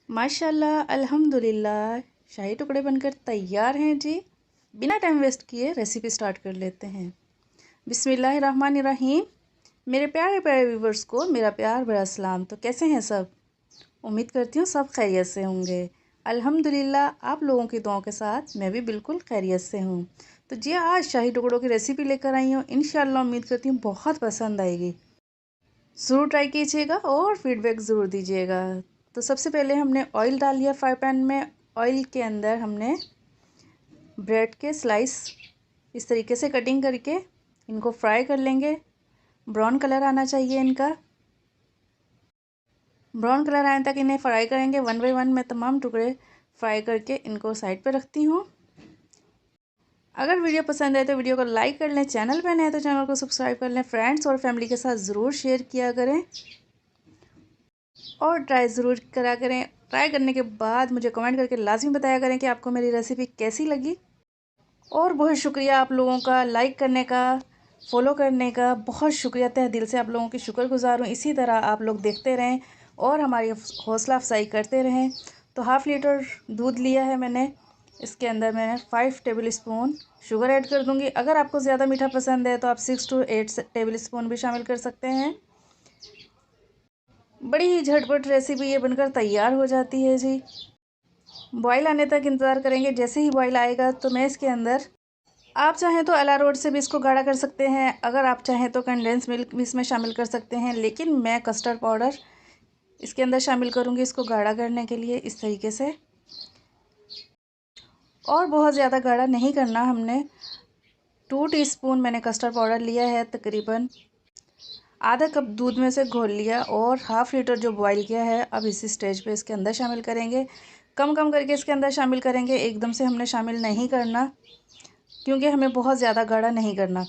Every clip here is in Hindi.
माशाल्लाह अल्हम्दुलिल्लाह शाही टुकड़े बनकर तैयार हैं जी। बिना टाइम वेस्ट किए रेसिपी स्टार्ट कर लेते हैं। बिस्मिल्लाहिर्रहमानिर्रहीम। मेरे प्यारे प्यारे व्यूवर्स को मेरा प्यार भरा सलाम। तो कैसे हैं सब? उम्मीद करती हूँ सब खैरियत से होंगे। अल्हम्दुलिल्लाह आप लोगों की दुआओं के साथ मैं भी बिल्कुल खैरियत से हूँ। तो जी आज शाही टुकड़ों की रेसिपी लेकर आई हूँ। इंशाल्लाह उम्मीद करती हूँ बहुत पसंद आएगी। ज़रूर ट्राई कीजिएगा और फीडबैक ज़रूर दीजिएगा। तो सबसे पहले हमने ऑयल डाल लिया फ्राई पैन में। ऑयल के अंदर हमने ब्रेड के स्लाइस इस तरीके से कटिंग करके इनको फ्राई कर लेंगे। ब्राउन कलर आना चाहिए इनका। ब्राउन कलर आने तक इन्हें फ्राई करेंगे। वन बाई वन मैं तमाम टुकड़े फ्राई करके इनको साइड पर रखती हूँ। अगर वीडियो पसंद है तो वीडियो को लाइक कर लें। चैनल पर नए हैं तो चैनल को सब्सक्राइब कर लें। फ्रेंड्स और फैमिली के साथ ज़रूर शेयर किया करें और ट्राई ज़रूर करा करें। ट्राई करने के बाद मुझे कमेंट करके लाजमी बताया करें कि आपको मेरी रेसिपी कैसी लगी। और बहुत शुक्रिया आप लोगों का लाइक करने का, फॉलो करने का। बहुत शुक्रिया, तहे दिल से आप लोगों की शुक्रगुजार हूँ। इसी तरह आप लोग देखते रहें और हमारी हौसला अफजाई करते रहें। तो हाफ़ लीटर दूध लिया है मैंने। इसके अंदर मैं 5 टेबल स्पून शुगर ऐड कर दूँगी। अगर आपको ज़्यादा मीठा पसंद है तो आप 6 to 8 टेबल स्पून भी शामिल कर सकते हैं। बड़ी ही झटपट रेसिपी ये बनकर तैयार हो जाती है जी। बॉईल आने तक इंतज़ार करेंगे। जैसे ही बॉईल आएगा तो मैं इसके अंदर, आप चाहें तो अरारोट से भी इसको गाढ़ा कर सकते हैं। अगर आप चाहें तो कंडेंस मिल्क भी इसमें शामिल कर सकते हैं, लेकिन मैं कस्टर्ड पाउडर इसके अंदर शामिल करूँगी इसको गाढ़ा करने के लिए इस तरीके से। और बहुत ज़्यादा गाढ़ा नहीं करना हमने। 2 टीस्पून मैंने कस्टर्ड पाउडर लिया है। तकरीबन आधा कप दूध में से घोल लिया और हाफ़ लीटर जो बॉईल किया है अब इस स्टेज पे इसके अंदर शामिल करेंगे। कम कम करके इसके अंदर शामिल करेंगे। एकदम से हमने शामिल नहीं करना क्योंकि हमें बहुत ज़्यादा गाढ़ा नहीं करना।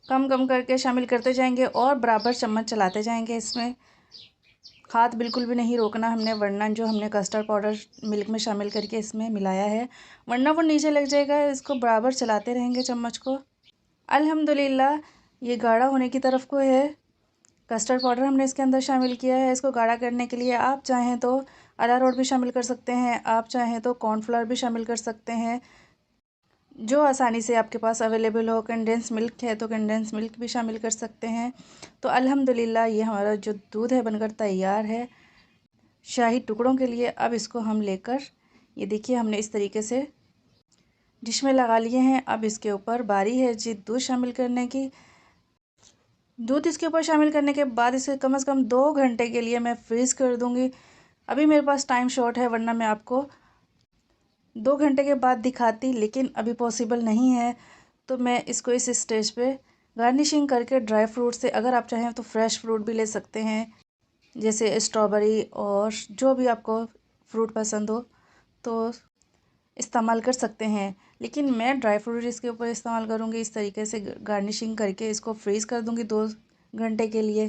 कम कम करके शामिल करते जाएंगे और बराबर चम्मच चलाते जाएंगे। इसमें हाथ बिल्कुल भी नहीं रोकना हमने, वरना जो हमने कस्टर्ड पाउडर मिल्क में शामिल करके इसमें मिलाया है वरना वो नीचे लग जाएगा। इसको बराबर चलाते रहेंगे चम्मच को। अल्हम्दुलिल्लाह ये गाढ़ा होने की तरफ को है। कस्टर्ड पाउडर हमने इसके अंदर शामिल किया है। इसको गाढ़ा करने के लिए आप चाहें तो अरारोट भी शामिल कर सकते हैं, आप चाहें तो कॉर्नफ्लावर भी शामिल कर सकते हैं, जो आसानी से आपके पास अवेलेबल हो। कंडेंस मिल्क है तो कंडेंस मिल्क भी शामिल कर सकते हैं। तो अल्हम्दुलिल्लाह ये हमारा जो दूध है बनकर तैयार है शाही टुकड़ों के लिए। अब इसको हम लेकर, ये देखिए हमने इस तरीके से डिश में लगा लिए हैं। अब इसके ऊपर बारी है जी दूध शामिल करने की। दूध इसके ऊपर शामिल करने के बाद इसे कम से कम 2 घंटे के लिए मैं फ्रीज़ कर दूँगी। अभी मेरे पास टाइम शॉर्ट है, वरना मैं आपको 2 घंटे के बाद दिखाती, लेकिन अभी पॉसिबल नहीं है। तो मैं इसको इस स्टेज पे गार्निशिंग करके ड्राई फ्रूट से, अगर आप चाहें तो फ्रेश फ्रूट भी ले सकते हैं, जैसे स्ट्रॉबेरी और जो भी आपको फ्रूट पसंद हो तो इस्तेमाल कर सकते हैं। लेकिन मैं ड्राई फ्रूट इसके ऊपर इस्तेमाल करूँगी। इस तरीके से गार्निशिंग करके इसको फ्रीज़ कर दूँगी 2 घंटे के लिए।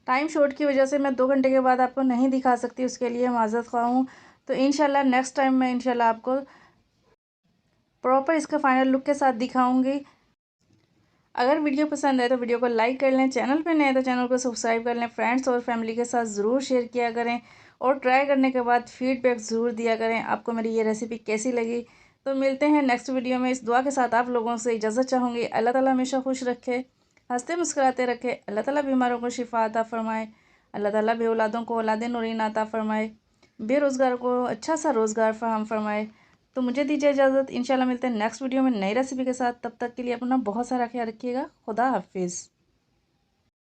टाइम शॉर्ट की वजह से मैं 2 घंटे के बाद आपको नहीं दिखा सकती, उसके लिए माज़रत ख़्वाह हूँ। तो इंशाल्लाह नेक्स्ट टाइम मैं इंशाल्लाह आपको प्रॉपर इसका फाइनल लुक के साथ दिखाऊंगी। अगर वीडियो पसंद है तो वीडियो को लाइक कर लें। चैनल पे नए हैं तो चैनल को सब्सक्राइब कर लें। फ्रेंड्स और फैमिली के साथ ज़रूर शेयर किया करें और ट्राई करने के बाद फीडबैक ज़रूर दिया करें आपको मेरी ये रेसिपी कैसी लगी। तो मिलते हैं नेक्स्ट वीडियो में। इस दुआ के साथ आप लोगों से इजाज़त चाहूँगी। अल्लाह ताला हमेशा खुश रखे, हंसते मुस्कुराते रखे। अल्लाह ताला बीमारों को शिफा अता फ़रमाए। अल्लाह ताला बेऔलादों को औलाद नूरीन अता फ़रमाए। बेरोज़गार को अच्छा सा रोज़गार फ़राहम फ़रमाए। तो मुझे दीजिए इजाज़त। इंशाल्लाह मिलते हैं नेक्स्ट वीडियो में नई रेसिपी के साथ। तब तक के लिए अपना बहुत सारा ख्याल रखिएगा। खुदा हाफिज़।